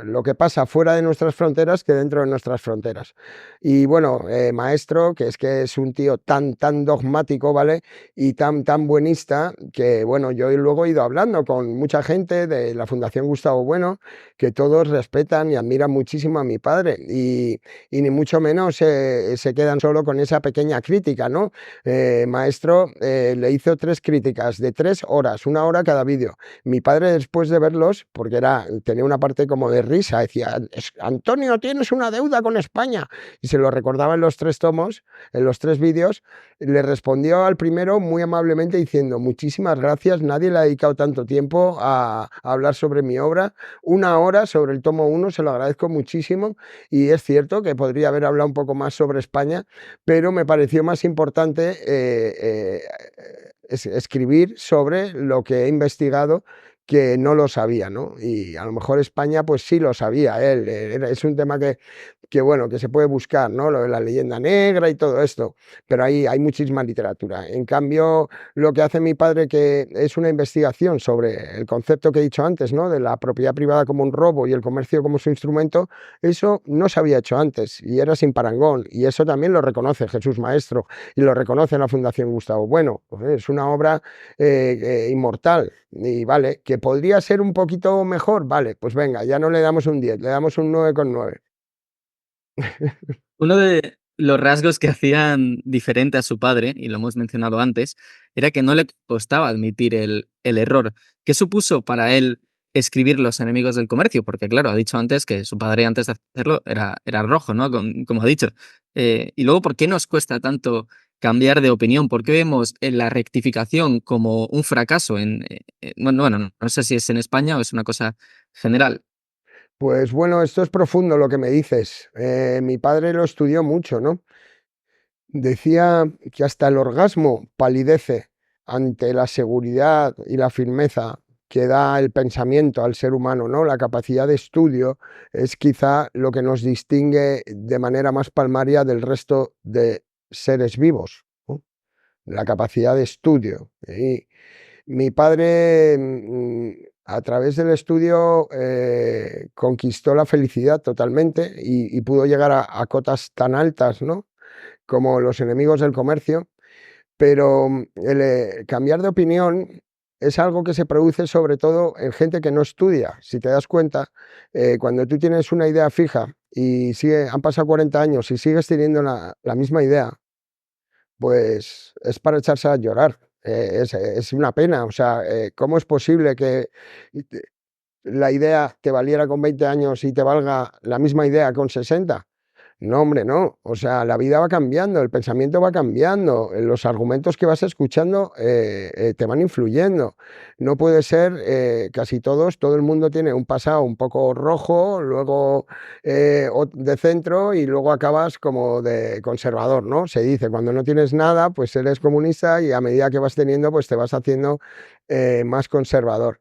lo que pasa fuera de nuestras fronteras que dentro de nuestras fronteras. Y bueno, Maestro, que es un tío tan dogmático, ¿vale? Y tan buenista, que bueno, yo luego he ido hablando con mucha gente de la Fundación Gustavo Bueno, que todos respetan y admiran muchísimo a mi padre, y ni mucho menos se quedan solo con esa pequeña crítica, ¿no? Maestro le hizo 3 críticas de 3 horas, 1 hora cada vídeo. Mi padre, después de verlos, porque tenía una parte como de risa, decía, Antonio, tienes una deuda con España, y se lo recordaba en los 3 tomos, en los 3 vídeos. Le respondió al primero muy amablemente diciendo, muchísimas gracias, nadie le ha dedicado tanto tiempo a hablar sobre mi obra, 1 hora sobre el tomo 1, se lo agradezco muchísimo, y es cierto que podría haber hablado un poco más sobre España, pero me pareció más importante escribir sobre lo que he investigado, que no lo sabía, ¿no? Y a lo mejor España, pues sí lo sabía él. Es un tema que, bueno, que se puede buscar, ¿no? Lo de la leyenda negra y todo esto, pero ahí hay muchísima literatura. En cambio, lo que hace mi padre, que es una investigación sobre el concepto que he dicho antes, ¿no? De la propiedad privada como un robo y el comercio como su instrumento, eso no se había hecho antes y era sin parangón. Y eso también lo reconoce Jesús Maestro y lo reconoce la Fundación Gustavo Bueno. Pues, es una obra inmortal. Y vale, que podría ser un poquito mejor, vale, pues venga, ya no le damos un 10, le damos un 9,9. Uno de los rasgos que hacían diferente a su padre, y lo hemos mencionado antes, era que no le costaba admitir el error. ¿Qué supuso para él escribir Los enemigos del comercio? Porque, claro, ha dicho antes que su padre, antes de hacerlo, era rojo, ¿no? Como ha dicho. Y luego, ¿por qué nos cuesta tanto cambiar de opinión? ¿Por qué vemos en la rectificación como un fracaso? Bueno, no sé si es en España o es una cosa general. Pues bueno, esto es profundo lo que me dices. Mi padre lo estudió mucho, ¿no? Decía que hasta el orgasmo palidece ante la seguridad y la firmeza que da el pensamiento al ser humano, ¿no? La capacidad de estudio es quizá lo que nos distingue de manera más palmaria del resto de seres vivos, ¿no? La capacidad de estudio. Y mi padre, a través del estudio, conquistó la felicidad totalmente y pudo llegar a cotas tan altas, ¿no? Como Los enemigos del comercio, pero cambiar de opinión es algo que se produce sobre todo en gente que no estudia. Si te das cuenta, cuando tú tienes una idea fija y han pasado 40 años y sigues teniendo la misma idea, pues es para echarse a llorar. Es una pena, o sea, ¿cómo es posible que la idea te valiera con 20 años y te valga la misma idea con 60? No, hombre, no. O sea, la vida va cambiando, el pensamiento va cambiando, los argumentos que vas escuchando te van influyendo. No puede ser, casi todo el mundo tiene un pasado un poco rojo, luego de centro y luego acabas como de conservador, ¿no? Se dice, cuando no tienes nada, pues eres comunista y a medida que vas teniendo, pues te vas haciendo más conservador.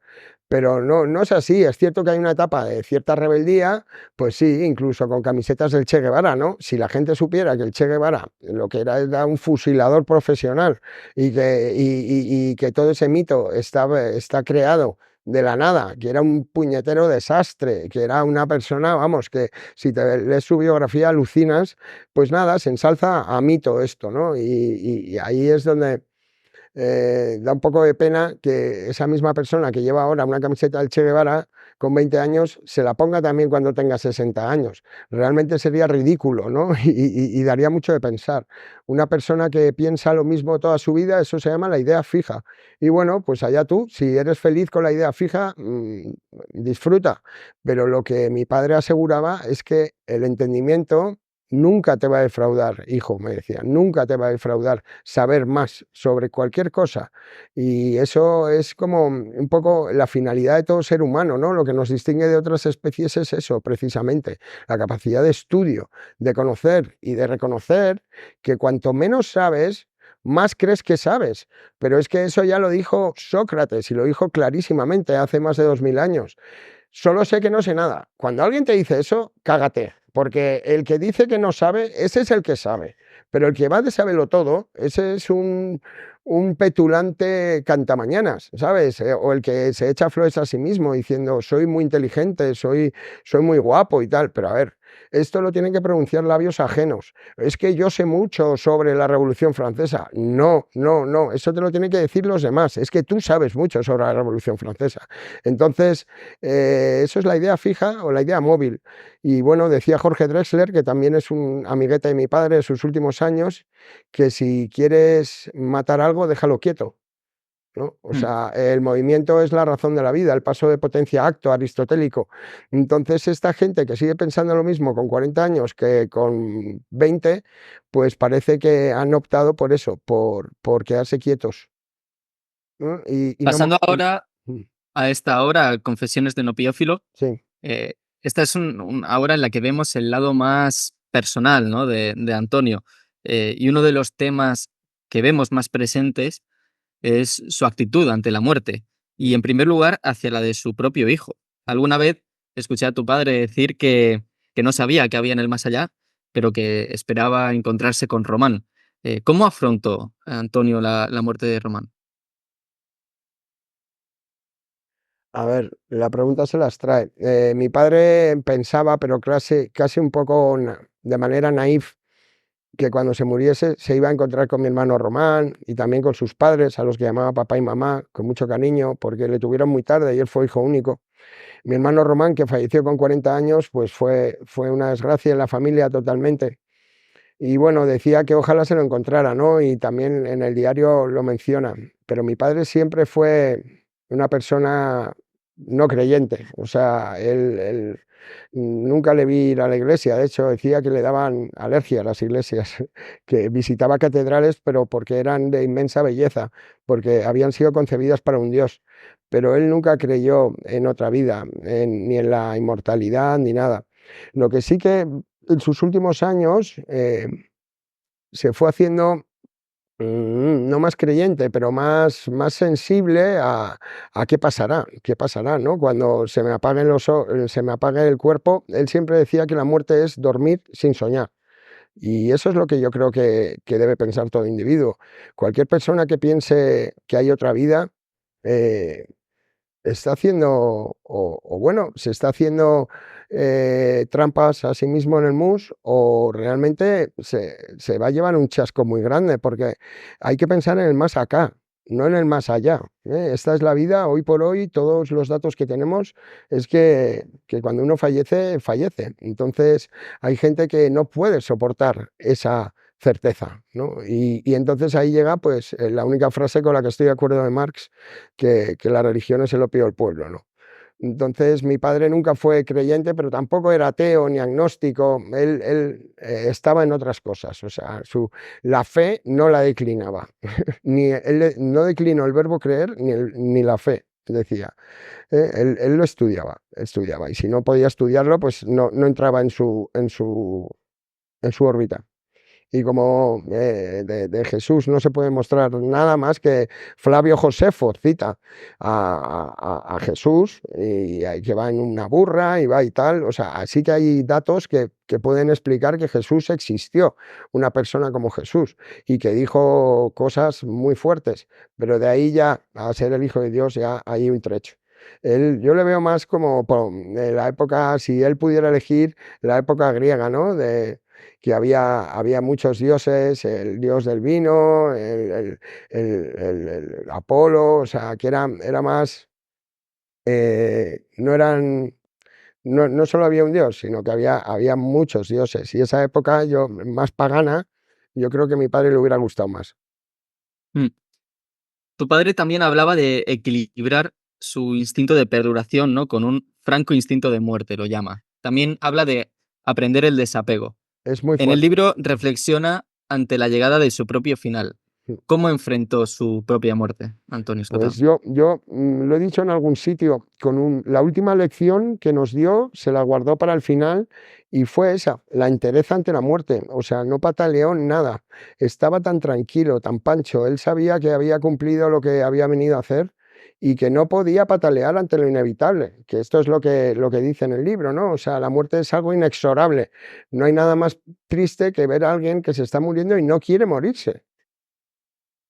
Pero no, no es así, es cierto que hay una etapa de cierta rebeldía, pues sí, incluso con camisetas del Che Guevara, ¿no? Si la gente supiera que el Che Guevara lo que era un fusilador profesional y que todo ese mito está creado de la nada, que era un puñetero desastre, que era una persona, vamos, que si te lees su biografía alucinas, pues nada, se ensalza a mito esto, ¿no? Y ahí es donde da un poco de pena que esa misma persona que lleva ahora una camiseta del Che Guevara con 20 años se la ponga también cuando tenga 60 años. Realmente sería ridículo, ¿no? Y daría mucho de pensar. Una persona que piensa lo mismo toda su vida, eso se llama la idea fija. Y bueno, pues allá tú, si eres feliz con la idea fija, disfruta. Pero lo que mi padre aseguraba es que el entendimiento nunca te va a defraudar, hijo, me decía, nunca te va a defraudar saber más sobre cualquier cosa. Y eso es como un poco la finalidad de todo ser humano, ¿no? Lo que nos distingue de otras especies es eso, precisamente, la capacidad de estudio, de conocer y de reconocer que cuanto menos sabes, más crees que sabes. Pero es que eso ya lo dijo Sócrates y lo dijo clarísimamente hace más de 2000 años. Solo sé que no sé nada. Cuando alguien te dice eso, cágate, porque el que dice que no sabe, ese es el que sabe. Pero el que va de saberlo todo, ese es un petulante cantamañanas, ¿sabes? O el que se echa flores a sí mismo diciendo, soy muy inteligente, soy muy guapo y tal. Pero a ver, esto lo tienen que pronunciar labios ajenos. Es que yo sé mucho sobre la Revolución Francesa. No, no, no, eso te lo tienen que decir los demás. Es que tú sabes mucho sobre la Revolución Francesa. Entonces, eso es la idea fija o la idea móvil. Y bueno, decía Jorge Drexler, que también es un amiguete de mi padre de sus últimos años, que si quieres matar algo, déjalo quieto, ¿no? O Mm. sea, el movimiento es la razón de la vida, el paso de potencia a acto aristotélico. Entonces, esta gente que sigue pensando lo mismo con 40 años que con 20, pues parece que han optado por eso, por quedarse quietos, ¿no? Y no... Pasando ahora a esta hora, Confesiones de no piófilo. Sí, Eh, Esta es una obra en la que vemos el lado más personal, ¿no? de Antonio. Y uno de los temas que vemos más presentes es su actitud ante la muerte. y en primer lugar hacia la de su propio hijo. Alguna vez escuché a tu padre decir que no sabía qué había en el más allá, pero que esperaba encontrarse con Román. ¿Cómo afrontó Antonio la muerte de Román? A ver, la pregunta se las trae. Mi padre pensaba, pero casi un poco de manera naif, que cuando se muriese se iba a encontrar con mi hermano Román y también con sus padres, a los que llamaba papá y mamá, con mucho cariño, porque le tuvieron muy tarde y él fue hijo único. Mi hermano Román, que falleció con 40 años, pues fue una desgracia en la familia totalmente. Y bueno, decía que ojalá se lo encontrara, ¿no? Y también en el diario lo menciona. Pero mi padre siempre fue una persona no creyente. O sea, él nunca le vi ir a la iglesia. De hecho, decía que le daban alergia a las iglesias, que visitaba catedrales, pero porque eran de inmensa belleza, porque habían sido concebidas para un Dios. Pero él nunca creyó en otra vida, ni en la inmortalidad, ni nada. Lo que sí que en sus últimos años se fue haciendo no más creyente, pero más sensible a qué pasará, ¿no? Cuando se me apaguen se me apague el cuerpo, él siempre decía que la muerte es dormir sin soñar. Y eso es lo que yo creo que debe pensar todo individuo. Cualquier persona que piense que hay otra vida, eh, está haciendo, o bueno, se está haciendo trampas a sí mismo en el mus, o realmente se va a llevar un chasco muy grande, porque hay que pensar en el más acá, no en el más allá. Esta es la vida, hoy por hoy, todos los datos que tenemos es que cuando uno fallece, fallece. Entonces, hay gente que no puede soportar esa certeza, ¿no? Y entonces ahí llega pues la única frase con la que estoy de acuerdo de Marx, que la religión es el opio del pueblo, ¿no? Entonces mi padre nunca fue creyente, pero tampoco era ateo ni agnóstico, él estaba en otras cosas, o sea, la fe no la declinaba, no declinó el verbo creer ni la fe, decía. Él lo estudiaba, y si no podía estudiarlo, pues no entraba en su órbita. Y como de Jesús no se puede mostrar nada más que Flavio Josefo cita a Jesús y que va en una burra y va y tal. O sea, así que hay datos que pueden explicar que Jesús existió, una persona como Jesús, y que dijo cosas muy fuertes, pero de ahí ya a ser el Hijo de Dios ya hay un trecho. Yo le veo más como de la época, si él pudiera elegir, la época griega, ¿no? Que había muchos dioses, el dios del vino, el Apolo, o sea, que era más, no eran, no solo había un dios, sino que había muchos dioses. Y esa época más pagana, yo creo que a mi padre le hubiera gustado más. Mm. Tu padre también hablaba de equilibrar su instinto de perduración, ¿no? Con un franco instinto de muerte, lo llama. También habla de aprender el desapego. Es muy En el fuerte. libro reflexiona ante la llegada de su propio final. ¿Cómo enfrentó su propia muerte, Antonio Pues Escotado? yo lo he dicho en algún sitio, la última lección que nos dio se la guardó para el final y fue esa, la entereza ante la muerte. O sea, no pataleó nada. Estaba tan tranquilo, tan pancho. Él sabía que había cumplido lo que había venido a hacer y que no podía patalear ante lo inevitable, que esto es lo que dice en el libro, ¿no? O sea, la muerte es algo inexorable. No hay nada más triste que ver a alguien que se está muriendo y no quiere morirse.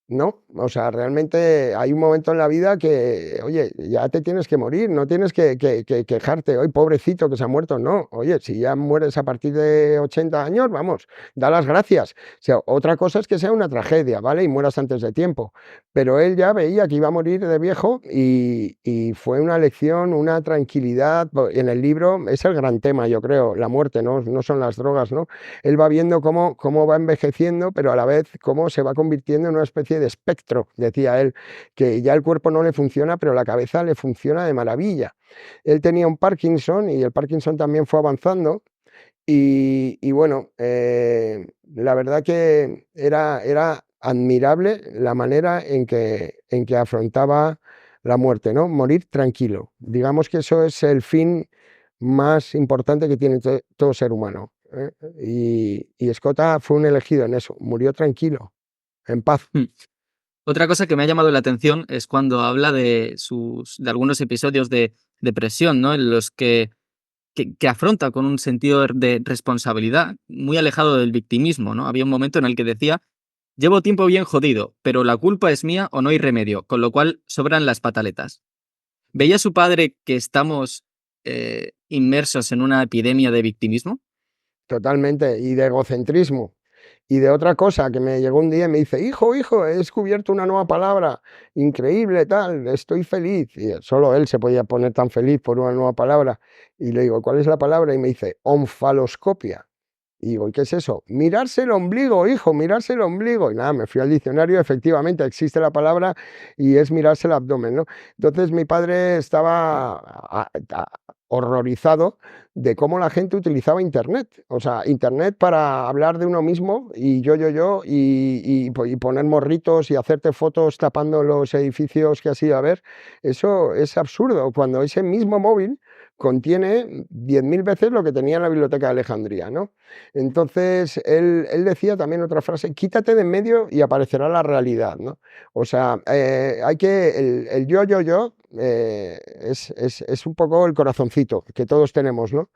No, o sea, realmente hay un momento en la vida que, oye, ya te tienes que morir, no tienes que quejarte, hoy pobrecito que se ha muerto, no, oye, si ya mueres a partir de 80 años, vamos, da las gracias. O sea, otra cosa es que sea una tragedia, ¿vale? Y mueras antes de tiempo, pero él ya veía que iba a morir de viejo y fue una lección, una tranquilidad. En el libro es el gran tema, yo creo, la muerte, no son las drogas, ¿no? Él va viendo cómo va envejeciendo, pero a la vez cómo se va convirtiendo en una especie de espectro, decía él, que ya el cuerpo no le funciona, pero la cabeza le funciona de maravilla. Él tenía un Parkinson y el Parkinson también fue avanzando y bueno, la verdad que era admirable la manera en que afrontaba la muerte, ¿no? Morir tranquilo. Digamos que eso es el fin más importante que tiene todo ser humano. Y Escota fue un elegido en eso, murió tranquilo, en paz. Otra cosa que me ha llamado la atención es cuando habla de algunos episodios de depresión, ¿no? En los que afronta con un sentido de responsabilidad, muy alejado del victimismo, ¿no? Había un momento en el que decía: "Llevo tiempo bien jodido, pero la culpa es mía o no hay remedio, con lo cual sobran las pataletas". ¿Veía su padre que estamos, inmersos en una epidemia de victimismo? Totalmente, y de egocentrismo. Y de otra cosa, que me llegó un día y me dice: "Hijo, hijo, he descubierto una nueva palabra, increíble, tal, estoy feliz". Y solo él se podía poner tan feliz por una nueva palabra. Y le digo: "¿Cuál es la palabra?". Y me dice: "Onfaloscopia". Y digo: "¿Y qué es eso?". "Mirarse el ombligo, hijo, mirarse el ombligo". Y nada, me fui al diccionario, efectivamente existe la palabra y es mirarse el abdomen, ¿no? Entonces mi padre estaba horrorizado de cómo la gente utilizaba Internet. O sea, Internet para hablar de uno mismo y yo, y poner morritos y hacerte fotos tapando los edificios que has ido a ver. Eso es absurdo, cuando ese mismo móvil contiene 10.000 veces lo que tenía en la biblioteca de Alejandría, ¿no? Entonces, él decía también otra frase: "Quítate de en medio y aparecerá la realidad", ¿no? O sea, hay que el yo, es un poco el corazoncito que todos tenemos, ¿no?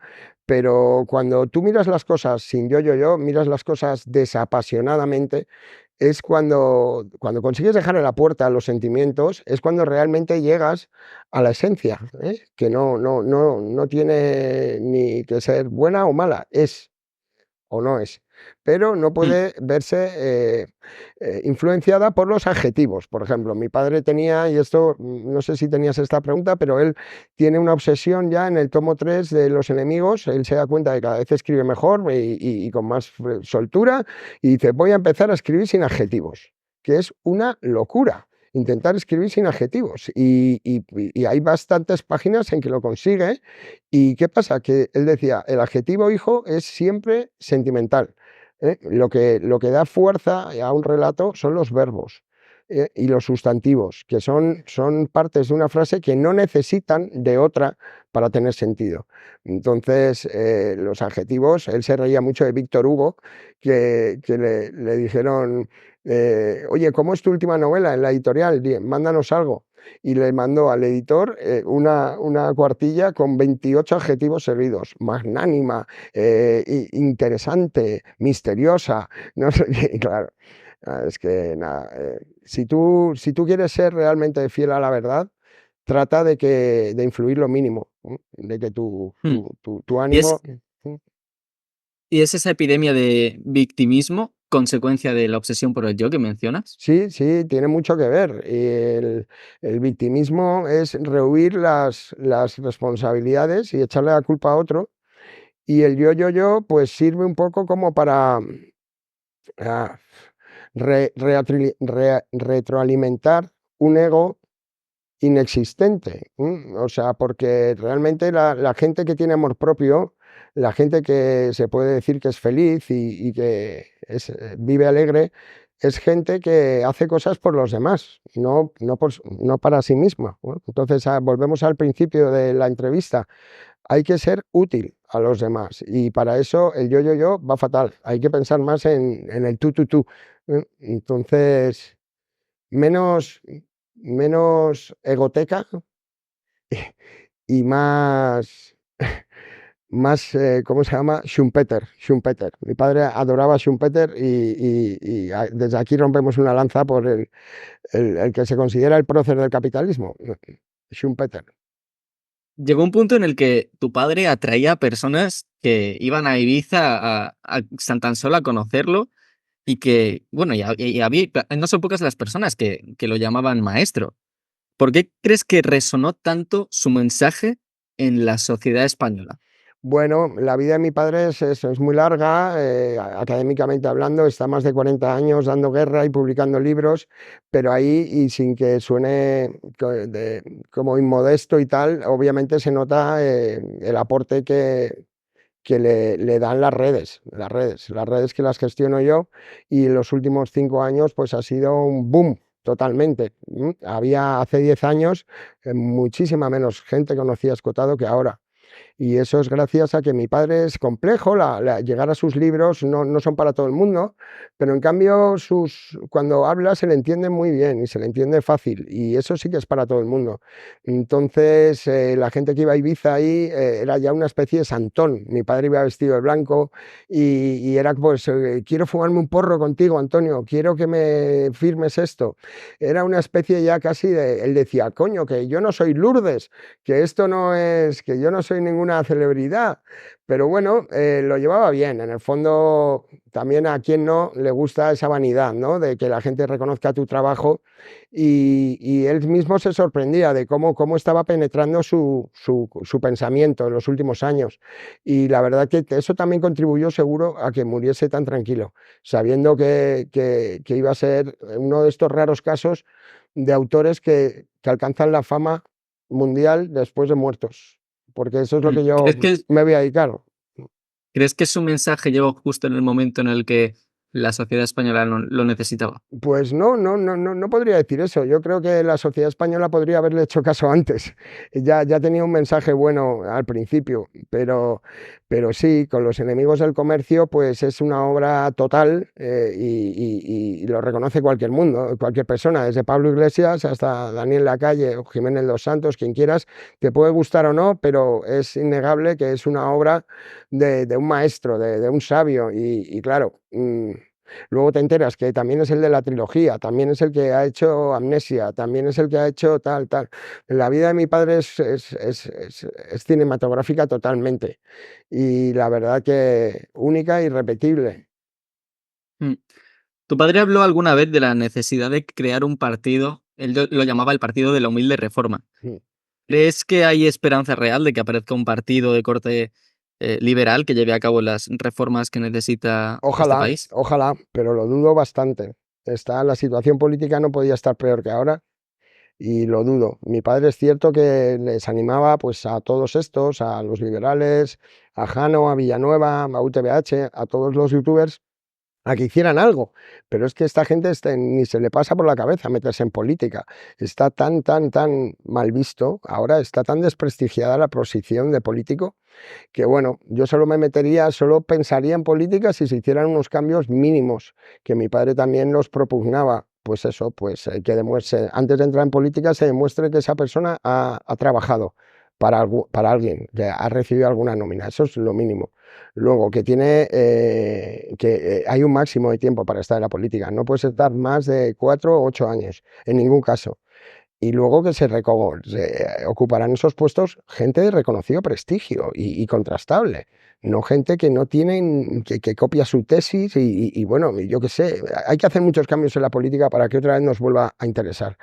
Pero cuando tú miras las cosas sin yo, miras las cosas desapasionadamente, es cuando consigues dejar en la puerta los sentimientos, es cuando realmente llegas a la esencia, ¿eh? Que no tiene ni que ser buena o mala, es o no es, pero no Mm, puede verse influenciada por los adjetivos. Por ejemplo, mi padre tenía, y esto no sé si tenías esta pregunta, pero él tiene una obsesión ya en el tomo 3 de Los enemigos. Él se da cuenta de que cada vez escribe mejor y con más soltura, y dice: "Voy a empezar a escribir sin adjetivos", que es una locura. Intentar escribir sin adjetivos. Y hay bastantes páginas en que lo consigue. ¿Y qué pasa? Que él decía: "El adjetivo, hijo, es siempre sentimental, ¿eh? Lo que da fuerza a un relato son los verbos, y los sustantivos, que son partes de una frase que no necesitan de otra para tener sentido". Entonces, los adjetivos, él se reía mucho de Víctor Hugo, que le dijeron: "Oye, ¿cómo es tu última novela en la editorial? Mándanos algo". Y le mandó al editor una cuartilla con 28 adjetivos seguidos: magnánima, interesante, misteriosa, no sé qué. Y claro, es que nada, si tú quieres ser realmente fiel a la verdad, trata de influir lo mínimo, de que tu, mm. tu, tu, tu Y es ánimo. y es esa epidemia de victimismo consecuencia de la obsesión por el yo que mencionas. Sí, sí, tiene mucho que ver. El victimismo es rehuir las responsabilidades y echarle la culpa a otro. Y el yo, pues sirve un poco como para ah, retroalimentar un ego inexistente. O sea, porque realmente la gente que tiene amor propio, la gente que se puede decir que es feliz y que vive alegre, es gente que hace cosas por los demás, no para sí misma, ¿no? Entonces, volvemos al principio de la entrevista. Hay que ser útil a los demás y para eso el yo va fatal. Hay que pensar más en el tú. Entonces, menos, menos egoteca y más, ¿cómo se llama? Schumpeter, Schumpeter. Mi padre adoraba a Schumpeter y desde aquí rompemos una lanza por el que se considera el prócer del capitalismo, Schumpeter. Llegó un punto en el que tu padre atraía a personas que iban a Ibiza a tan solo a conocerlo y que, bueno, y había no son pocas las personas que lo llamaban maestro. ¿Por qué crees que resonó tanto su mensaje en la sociedad española? Bueno, la vida de mi padre es muy larga, académicamente hablando, está más de 40 años dando guerra y publicando libros, pero ahí, y sin que suene como inmodesto y tal, obviamente se nota el aporte que le dan las redes que las gestiono yo, y en los últimos 5 años pues ha sido un boom totalmente. Había hace 10 años muchísima menos gente conocía Escotado que ahora. Y eso es gracias a que mi padre es complejo, llegar a sus libros no son para todo el mundo, pero en cambio cuando habla se le entiende muy bien y se le entiende fácil, y eso sí que es para todo el mundo. Entonces, la gente que iba a Ibiza ahí era ya una especie de santón. Mi padre iba vestido de blanco y era pues, quiero fumarme un porro contigo, Antonio, quiero que me firmes esto. Era una especie ya casi de, él decía, coño, que yo no soy Lourdes, que esto no es, que yo no soy ninguna celebridad. Pero bueno, lo llevaba bien. En el fondo, también a quien no le gusta esa vanidad, ¿no? De que la gente reconozca tu trabajo, y él mismo se sorprendía de cómo estaba penetrando su pensamiento en los últimos años. Y la verdad que eso también contribuyó seguro a que muriese tan tranquilo, sabiendo que iba a ser uno de estos raros casos de autores que alcanzan la fama mundial después de muertos, porque eso es lo Mm. que yo me voy a dedicar. ¿Crees que su mensaje llegó justo en el momento en el que la sociedad española lo necesitaba? Pues no podría decir eso. Yo creo que la sociedad española podría haberle hecho caso antes. Ya tenía un mensaje bueno al principio, pero sí, con Los enemigos del comercio, pues es una obra total, y lo reconoce cualquier mundo, cualquier persona, desde Pablo Iglesias hasta Daniel Lacalle o Jiménez Los Santos, quien quieras. Te puede gustar o no, pero es innegable que es una obra de un maestro, de un sabio, y claro. Luego te enteras que también es el de la trilogía, también es el que ha hecho Amnesia, también es el que ha hecho tal, tal. La vida de mi padre es cinematográfica totalmente, y la verdad que única e irrepetible. Mm. ¿Tu padre habló alguna vez de la necesidad de crear un partido? Él lo llamaba el Partido de la Humilde Reforma. Mm. ¿Crees que hay esperanza real de que aparezca un partido de corte liberal que lleve a cabo las reformas que necesita este Ojalá, país? ojalá, pero lo dudo bastante. La situación política no podía estar peor que ahora, y lo dudo. Mi padre es cierto que les animaba pues a todos estos, a los liberales, a Jano, a Villanueva, a UTBH, a todos los youtubers, a que hicieran algo, pero es que esta gente ni se le pasa por la cabeza meterse en política. Está tan mal visto, ahora está tan desprestigiada la posición de político, que bueno, yo solo pensaría en política si se hicieran unos cambios mínimos, que mi padre también los propugnaba. Pues eso, pues que demuestre, antes de entrar en política, se demuestre que esa persona ha trabajado para alguien, que ha recibido alguna nómina. Eso es lo mínimo. Luego, que hay un máximo de tiempo para estar en la política. No puedes estar más de 4 u 8 años, en ningún caso. Y luego que se ocuparán esos puestos gente de reconocido prestigio y contrastable, no gente que no tienen, que copia su tesis, y bueno, yo qué sé, hay que hacer muchos cambios en la política para que otra vez nos vuelva a interesar.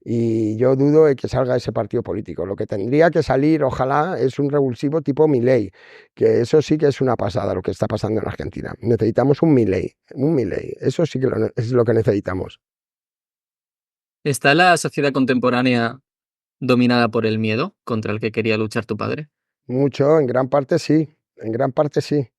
Y yo dudo de que salga ese partido político. Lo que tendría que salir, ojalá, es un revulsivo tipo Milei, que eso sí que es una pasada lo que está pasando en Argentina. Necesitamos un Milei, eso sí que es lo que necesitamos. ¿Está la sociedad contemporánea dominada por el miedo contra el que quería luchar tu padre? Mucho, en gran parte sí, en gran parte sí.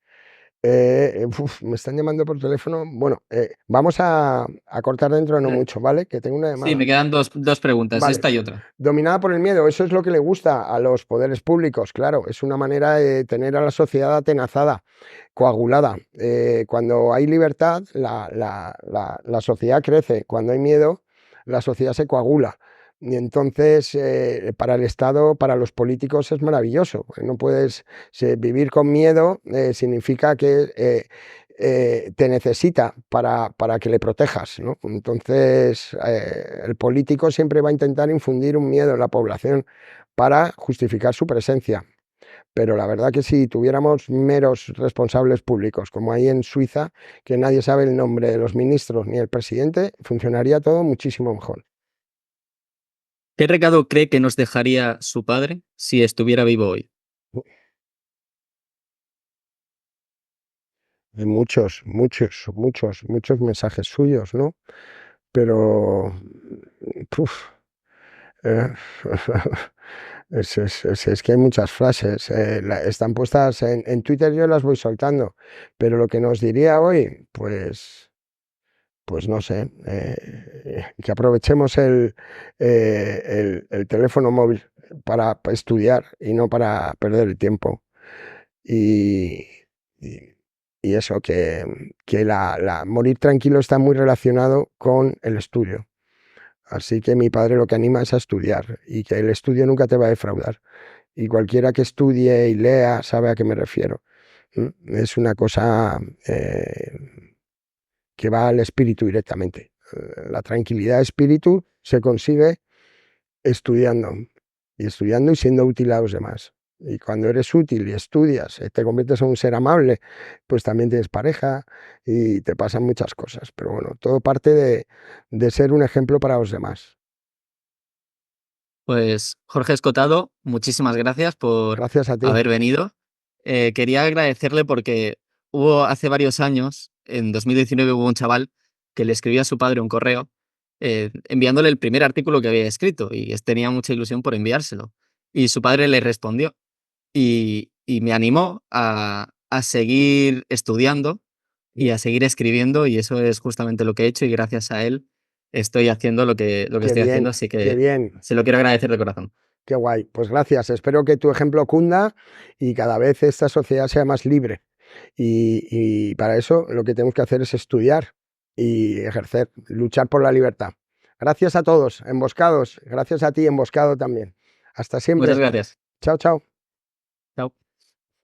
Me están llamando por teléfono. Bueno, vamos a cortar dentro de no Eh, mucho, ¿vale? Que tengo una Sí, llamada. me quedan dos preguntas, Vale. esta y otra. Dominada por el miedo, eso es lo que le gusta a los poderes públicos, claro, es una manera de tener a la sociedad atenazada, coagulada. Cuando hay libertad, la sociedad crece; cuando hay miedo, la sociedad se coagula. Y entonces, para el Estado, para los políticos es maravilloso. No puedes vivir con miedo, significa que te necesita para que le protejas, ¿no? Entonces, el político siempre va a intentar infundir un miedo en la población para justificar su presencia. Pero la verdad que si tuviéramos meros responsables públicos, como hay en Suiza, que nadie sabe el nombre de los ministros ni el presidente, funcionaría todo muchísimo mejor. ¿Qué recado cree que nos dejaría su padre si estuviera vivo hoy? Hay muchos mensajes suyos, ¿no? Pero, puf, eh, es que hay muchas frases, están puestas en Twitter, yo las voy soltando, pero lo que nos diría hoy, pues no sé, que aprovechemos el teléfono móvil, para estudiar y no para perder el tiempo. Y, y, y eso, que morir tranquilo está muy relacionado con el estudio. Así que mi padre lo que anima es a estudiar y que el estudio nunca te va a defraudar. Y cualquiera que estudie y lea sabe a qué me refiero. Es una cosa que va al espíritu directamente. La tranquilidad de espíritu se consigue estudiando y siendo útil a los demás. Y cuando eres útil y estudias, te conviertes en un ser amable, pues también tienes pareja y te pasan muchas cosas. Pero bueno, todo parte de ser un ejemplo para los demás. Pues Jorge Escotado, muchísimas gracias por Gracias a ti. haber venido. Quería agradecerle porque hubo hace varios años, en 2019, hubo un chaval que le escribió a su padre un correo enviándole el primer artículo que había escrito y tenía mucha ilusión por enviárselo. Y su padre le respondió y me animó a seguir estudiando y a seguir escribiendo y eso es justamente lo que he hecho y gracias a él estoy haciendo lo que Qué estoy haciendo, bien, así qué que bien. se lo quiero agradecer de corazón. Qué guay. Pues gracias. Espero que tu ejemplo cunda y cada vez esta sociedad sea más libre. Y para eso lo que tenemos que hacer es estudiar y ejercer, luchar por la libertad. Gracias a todos, emboscados. Gracias a ti, emboscado también. Hasta Muchas siempre. gracias. Chao, chao.